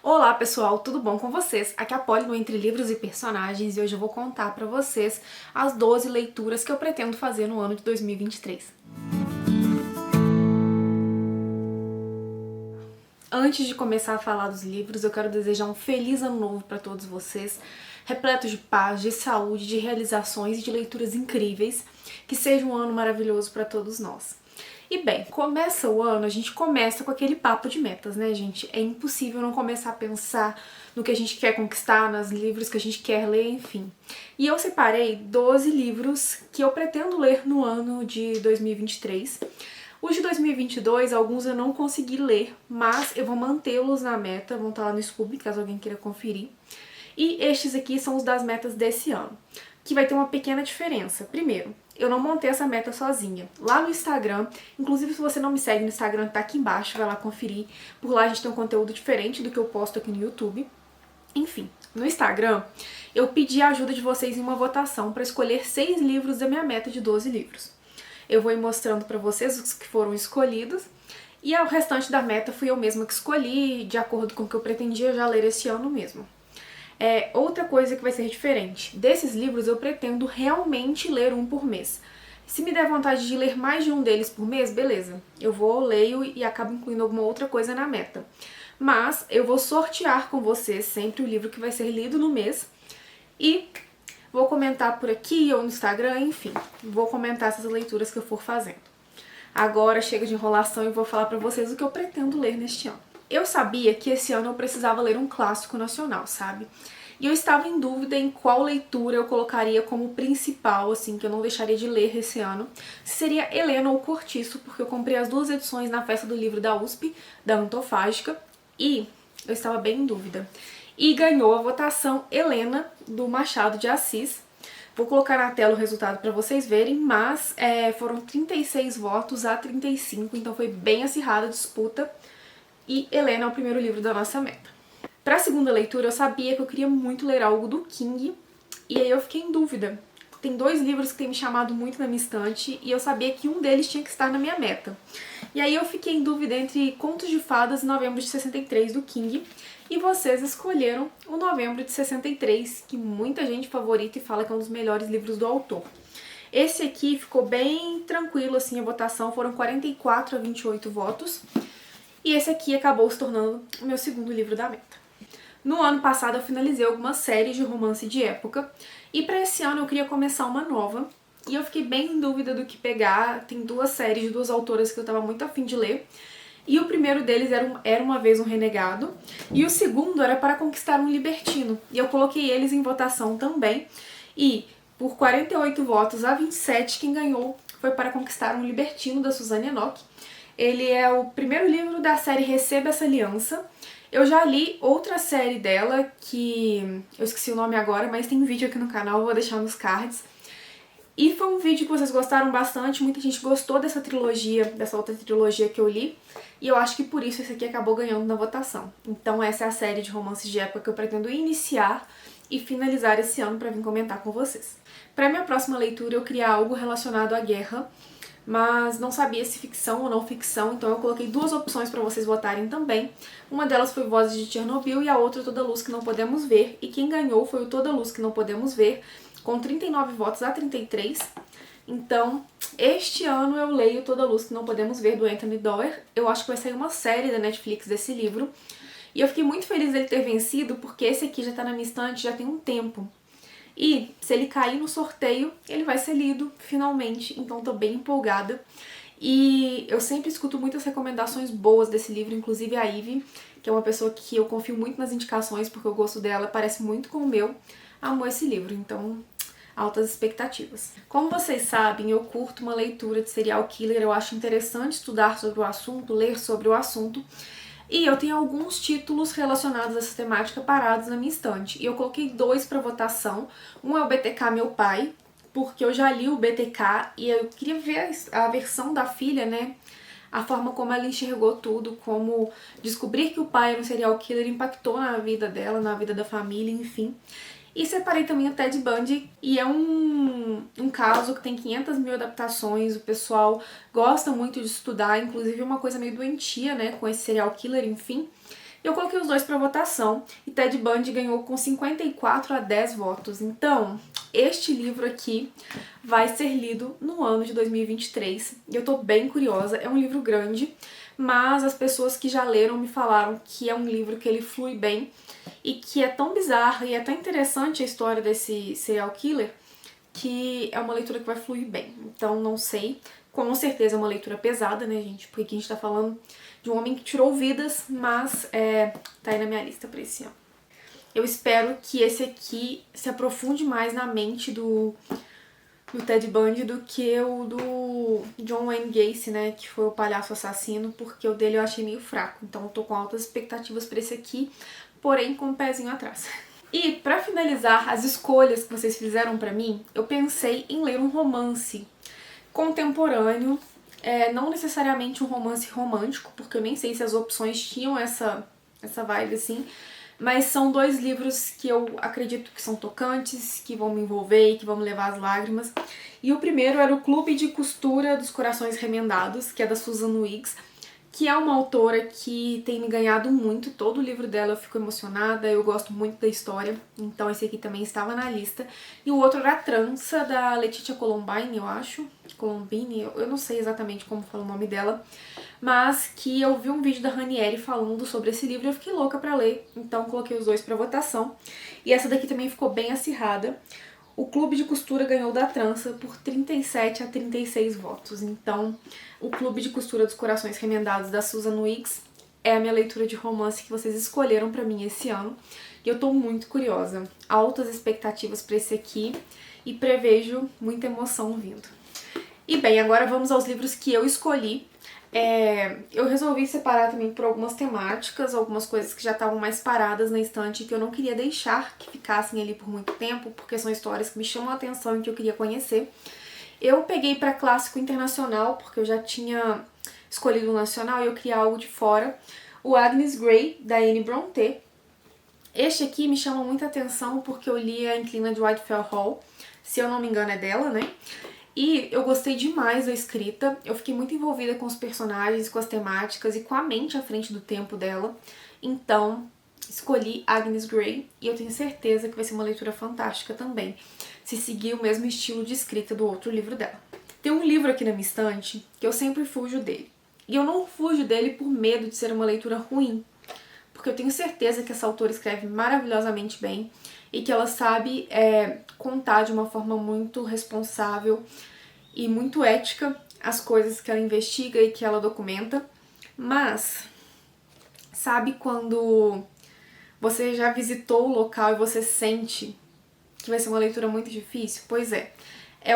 Olá pessoal, tudo bom com vocês? Aqui é a Polly no Entre Livros e Personagens e hoje eu vou contar pra vocês as 12 leituras que eu pretendo fazer no ano de 2023. Antes de começar a falar dos livros, eu quero desejar um feliz ano novo para todos vocês, repleto de paz, de saúde, de realizações e de leituras incríveis, que seja um ano maravilhoso para todos nós. E bem, começa o ano, a gente começa com aquele papo de metas, né, gente? É impossível não começar a pensar no que a gente quer conquistar, nos livros que a gente quer ler, enfim. E eu separei 12 livros que eu pretendo ler no ano de 2023. Os de 2022, alguns eu não consegui ler, mas eu vou mantê-los na meta, vão estar lá no Scooby, caso alguém queira conferir. E estes aqui são os das metas desse ano, que vai ter uma pequena diferença. Primeiro, eu não montei essa meta sozinha. Lá no Instagram, inclusive se você não me segue no Instagram, tá aqui embaixo, vai lá conferir. Por lá a gente tem um conteúdo diferente do que eu posto aqui no YouTube. Enfim, no Instagram, eu pedi a ajuda de vocês em uma votação para escolher 6 livros da minha meta de 12 livros. Eu vou ir mostrando pra vocês os que foram escolhidos. E o restante da meta fui eu mesma que escolhi, de acordo com o que eu pretendia já ler esse ano mesmo. Outra coisa que vai ser diferente. Desses livros eu pretendo realmente ler um por mês. Se me der vontade de ler mais de um deles por mês, beleza. Eu vou, leio e acabo incluindo alguma outra coisa na meta. Mas eu vou sortear com vocês sempre o livro que vai ser lido no mês. E vou comentar por aqui ou no Instagram, enfim. Vou comentar essas leituras que eu for fazendo. Agora chega de enrolação e vou falar pra vocês o que eu pretendo ler neste ano. Eu sabia que esse ano eu precisava ler um clássico nacional, sabe? E eu estava em dúvida em qual leitura eu colocaria como principal, assim, que eu não deixaria de ler esse ano. Se seria Helena ou Cortiço, porque eu comprei as 2 edições na Festa do Livro da USP, da Antofágica, e eu estava bem em dúvida. E ganhou a votação Helena, do Machado de Assis. Vou colocar na tela o resultado para vocês verem, mas foram 36 votos a 35, então foi bem acirrada a disputa. E Helena é o primeiro livro da nossa meta. Para a segunda leitura, eu sabia que eu queria muito ler algo do King, e aí eu fiquei em dúvida. Tem 2 livros que têm me chamado muito na minha estante, e eu sabia que um deles tinha que estar na minha meta. E aí eu fiquei em dúvida entre Contos de Fadas e Novembro de 63, do King, e vocês escolheram o Novembro de 63, que muita gente favorita e fala que é um dos melhores livros do autor. Esse aqui ficou bem tranquilo, assim, a votação, foram 44 a 28 votos, e esse aqui acabou se tornando o meu segundo livro da meta. No ano passado eu finalizei algumas séries de romance de época, e para esse ano eu queria começar uma nova, e eu fiquei bem em dúvida do que pegar. Tem 2 séries de 2 autoras que eu tava muito afim de ler, e o primeiro deles era Uma Vez um Renegado, e o segundo era Para Conquistar um Libertino, e eu coloquei eles em votação também, e por 48 votos a 27, quem ganhou foi Para Conquistar um Libertino, da Suzane Enoch. Ele é o primeiro livro da série Receba Essa Aliança. Eu já li outra série dela, que eu esqueci o nome agora, mas tem vídeo aqui no canal, vou deixar nos cards. E foi um vídeo que vocês gostaram bastante, muita gente gostou dessa trilogia, dessa outra trilogia que eu li, e eu acho que por isso esse aqui acabou ganhando na votação. Então essa é a série de romances de época que eu pretendo iniciar e finalizar esse ano para vir comentar com vocês. Para minha próxima leitura eu queria algo relacionado à guerra, mas não sabia se ficção ou não ficção, então eu coloquei 2 opções para vocês votarem também. Uma delas foi Vozes de Chernobyl e a outra Toda Luz que Não Podemos Ver, e quem ganhou foi o Toda Luz que Não Podemos Ver, com 39 votos a 33. Então, este ano eu leio Toda Luz que Não Podemos Ver, do Anthony Doerr. Eu acho que vai sair uma série da Netflix desse livro, e eu fiquei muito feliz dele ter vencido, porque esse aqui já tá na minha estante já tem um tempo. E se ele cair no sorteio, ele vai ser lido finalmente, então tô bem empolgada. E eu sempre escuto muitas recomendações boas desse livro, inclusive a Ivy, que é uma pessoa que eu confio muito nas indicações, porque o gosto dela parece muito com o meu, amou esse livro, então altas expectativas. Como vocês sabem, eu curto uma leitura de serial killer, eu acho interessante estudar sobre o assunto, ler sobre o assunto, e eu tenho alguns títulos relacionados a essa temática parados na minha estante. E eu coloquei 2 para votação. Um é o BTK Meu Pai, porque eu já li o BTK e eu queria ver a versão da filha, né? A forma como ela enxergou tudo, como descobrir que o pai era um serial killer impactou na vida dela, na vida da família, enfim. E separei também o Ted Bundy, e é um caso que tem 500 mil adaptações, o pessoal gosta muito de estudar, inclusive uma coisa meio doentia, né, com esse serial killer, enfim. Eu coloquei os dois para votação e Ted Bundy ganhou com 54 a 10 votos. Então, este livro aqui vai ser lido no ano de 2023 e eu tô bem curiosa. É um livro grande, mas as pessoas que já leram me falaram que é um livro que ele flui bem e que é tão bizarro e é tão interessante a história desse serial killer que é uma leitura que vai fluir bem. Então, não sei. Com certeza é uma leitura pesada, né, gente? Porque aqui a gente tá falando de um homem que tirou vidas, mas tá aí na minha lista pra esse ano. Eu espero que esse aqui se aprofunde mais na mente do Ted Bundy do que o do John Wayne Gacy, né, que foi o palhaço assassino, porque o dele eu achei meio fraco. Então eu tô com altas expectativas pra esse aqui, porém com um pezinho atrás. E pra finalizar as escolhas que vocês fizeram pra mim, eu pensei em ler um romance contemporâneo, não necessariamente um romance romântico, porque eu nem sei se as opções tinham essa vibe assim, mas são dois livros que eu acredito que são tocantes, que vão me envolver e que vão me levar às lágrimas. E o primeiro era o Clube de Costura dos Corações Remendados, que é da Susan Wiggs, que é uma autora que tem me ganhado muito. Todo o livro dela eu fico emocionada, eu gosto muito da história, então esse aqui também estava na lista. E o outro era A Trança, da Letitia Colombine, eu acho. Colombine, eu não sei exatamente como fala o nome dela, mas que eu vi um vídeo da Ranieri falando sobre esse livro e eu fiquei louca pra ler, então coloquei os dois pra votação. E essa daqui também ficou bem acirrada. O Clube de Costura ganhou da Trança por 37 a 36 votos. Então, o Clube de Costura dos Corações Remendados da Susan Wiggs é a minha leitura de romance que vocês escolheram pra mim esse ano. E eu tô muito curiosa. Altas expectativas pra esse aqui e prevejo muita emoção vindo. E bem, agora vamos aos livros que eu escolhi. Eu resolvi separar também por algumas temáticas, algumas coisas que já estavam mais paradas na estante que eu não queria deixar que ficassem ali por muito tempo, porque são histórias que me chamam a atenção e que eu queria conhecer. Eu peguei para clássico internacional, porque eu já tinha escolhido o nacional e eu queria algo de fora. O Agnes Grey, da Anne Brontë. Este aqui me chama muita atenção porque eu li A Inclina de Whitefell Hall, se eu não me engano é dela, né? E eu gostei demais da escrita, eu fiquei muito envolvida com os personagens, com as temáticas e com a mente à frente do tempo dela. Então, escolhi Agnes Grey e eu tenho certeza que vai ser uma leitura fantástica também, se seguir o mesmo estilo de escrita do outro livro dela. Tem um livro aqui na minha estante que eu sempre fujo dele. E eu não fujo dele por medo de ser uma leitura ruim, porque eu tenho certeza que essa autora escreve maravilhosamente bem e que ela sabe contar de uma forma muito responsável e muito ética as coisas que ela investiga e que ela documenta. Mas, sabe quando você já visitou o local e você sente que vai ser uma leitura muito difícil? Pois é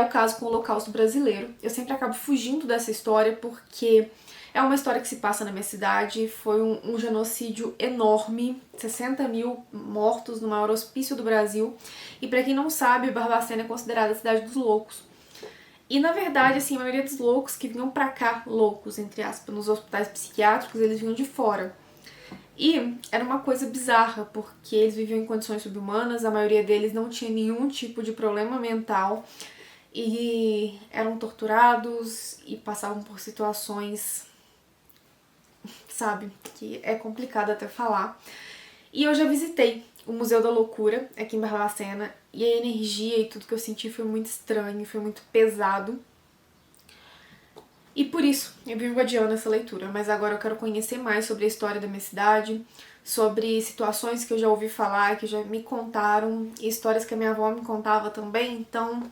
o caso com o Holocausto Brasileiro. Eu sempre acabo fugindo dessa história porque é uma história que se passa na minha cidade, foi um genocídio enorme, 60 mil mortos no maior hospício do Brasil. E pra quem não sabe, Barbacena é considerada a cidade dos loucos. E na verdade, assim, a maioria dos loucos que vinham pra cá, loucos, entre aspas, nos hospitais psiquiátricos, eles vinham de fora. E era uma coisa bizarra, porque eles viviam em condições subhumanas, a maioria deles não tinha nenhum tipo de problema mental e eram torturados e passavam por situações, sabe, que é complicado até falar. E eu já visitei o Museu da Loucura aqui em Barbacena e a energia e tudo que eu senti foi muito estranho, foi muito pesado. E por isso eu vivo adiando essa leitura, mas agora eu quero conhecer mais sobre a história da minha cidade, sobre situações que eu já ouvi falar, que já me contaram, e histórias que a minha avó me contava também, então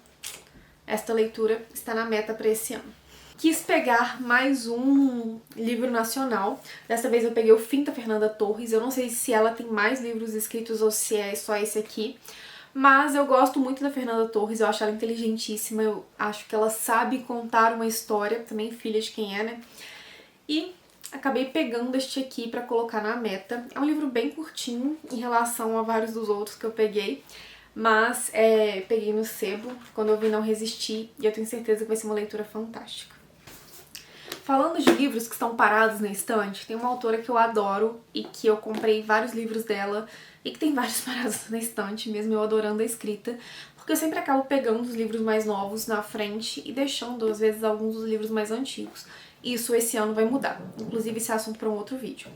esta leitura está na meta para esse ano. Quis pegar mais um livro nacional, dessa vez eu peguei O Fim da Fernanda Torres, eu não sei se ela tem mais livros escritos ou se é só esse aqui, mas eu gosto muito da Fernanda Torres, eu acho ela inteligentíssima, eu acho que ela sabe contar uma história, também filha de quem é, né? E acabei pegando este aqui pra colocar na meta. É um livro bem curtinho em relação a vários dos outros que eu peguei, mas peguei no sebo, quando eu vi não resisti, e eu tenho certeza que vai ser uma leitura fantástica. Falando de livros que estão parados na estante, tem uma autora que eu adoro e que eu comprei vários livros dela e que tem vários parados na estante, mesmo eu adorando a escrita, porque eu sempre acabo pegando os livros mais novos na frente e deixando, às vezes, alguns dos livros mais antigos. Isso esse ano vai mudar, inclusive esse assunto para um outro vídeo.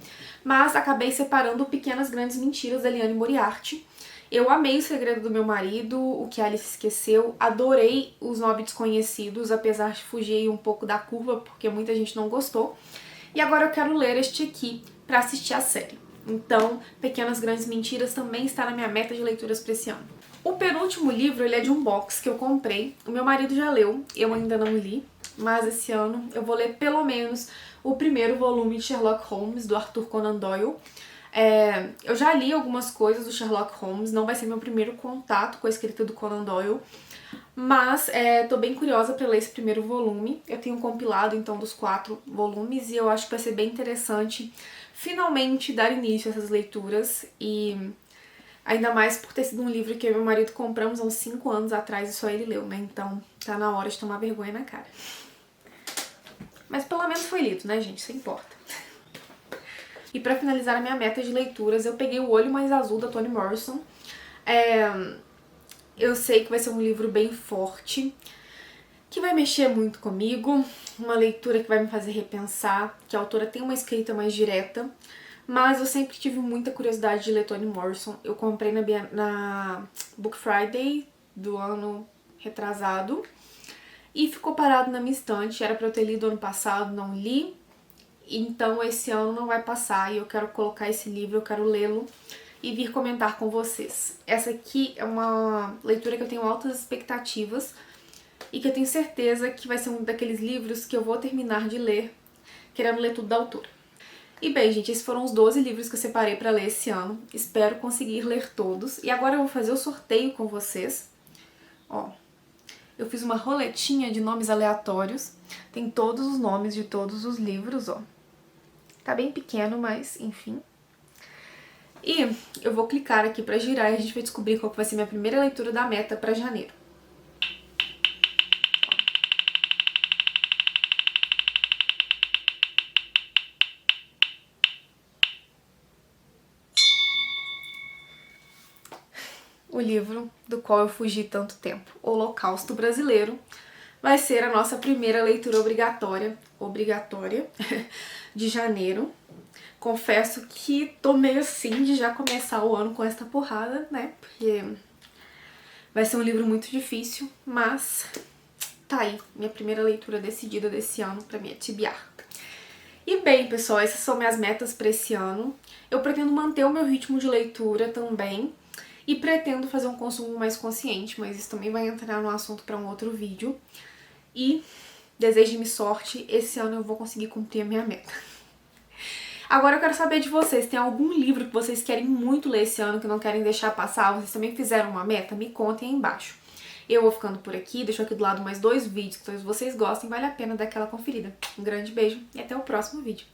Mas acabei separando Pequenas Grandes Mentiras, da Liane Moriarty. Eu amei O Segredo do Meu Marido, O que Alice Esqueceu, adorei Os Nove Desconhecidos, apesar de fugir um pouco da curva, porque muita gente não gostou. E agora eu quero ler este aqui para assistir a série. Então, Pequenas Grandes Mentiras também está na minha meta de leituras para esse ano. O penúltimo livro, ele é de um box que eu comprei. O meu marido já leu, eu ainda não li, mas esse ano eu vou ler pelo menos o primeiro volume de Sherlock Holmes, do Arthur Conan Doyle. Eu já li algumas coisas do Sherlock Holmes, não vai ser meu primeiro contato com a escrita do Conan Doyle, mas tô bem curiosa para ler esse primeiro volume. Eu tenho um compilado, então, dos 4 volumes e eu acho que vai ser bem interessante finalmente dar início a essas leituras, e ainda mais por ter sido um livro que eu e meu marido compramos há uns 5 anos atrás e só ele leu, né? Então tá na hora de tomar vergonha na cara. Mas pelo menos foi lido, né, gente? Isso importa. E pra finalizar a minha meta de leituras, eu peguei O Olho Mais Azul, da Toni Morrison. Eu sei que vai ser um livro bem forte, que vai mexer muito comigo, uma leitura que vai me fazer repensar, que a autora tem uma escrita mais direta, mas eu sempre tive muita curiosidade de ler Toni Morrison. Eu comprei na Book Friday do ano retrasado e ficou parado na minha estante. Era pra eu ter lido ano passado, não li, então esse ano não vai passar e eu quero colocar esse livro, eu quero lê-lo e vir comentar com vocês. Essa aqui é uma leitura que eu tenho altas expectativas e que eu tenho certeza que vai ser um daqueles livros que eu vou terminar de ler querendo ler tudo da autora. E bem, gente, esses foram os 12 livros que eu separei pra ler esse ano. Espero conseguir ler todos. E agora eu vou fazer o sorteio com vocês. Ó, eu fiz uma roletinha de nomes aleatórios. Tem todos os nomes de todos os livros, ó. Tá bem pequeno, mas enfim. E eu vou clicar aqui pra girar e a gente vai descobrir qual vai ser minha primeira leitura da meta pra janeiro. O livro do qual eu fugi tanto tempo, O Holocausto Brasileiro, vai ser a nossa primeira leitura obrigatória de janeiro. Confesso que tô meio assim de já começar o ano com esta porrada, né? Porque vai ser um livro muito difícil, mas tá aí, minha primeira leitura decidida desse ano pra me atibiar. E bem, pessoal, essas são minhas metas pra esse ano. Eu pretendo manter o meu ritmo de leitura também e pretendo fazer um consumo mais consciente, mas isso também vai entrar no assunto pra um outro vídeo. E desejem-me sorte, esse ano eu vou conseguir cumprir a minha meta. Agora eu quero saber de vocês, tem algum livro que vocês querem muito ler esse ano, que não querem deixar passar? Vocês também fizeram uma meta? Me contem aí embaixo. Eu vou ficando por aqui, deixo aqui do lado mais 2 vídeos que talvez vocês gostem, vale a pena dar aquela conferida. Um grande beijo e até o próximo vídeo.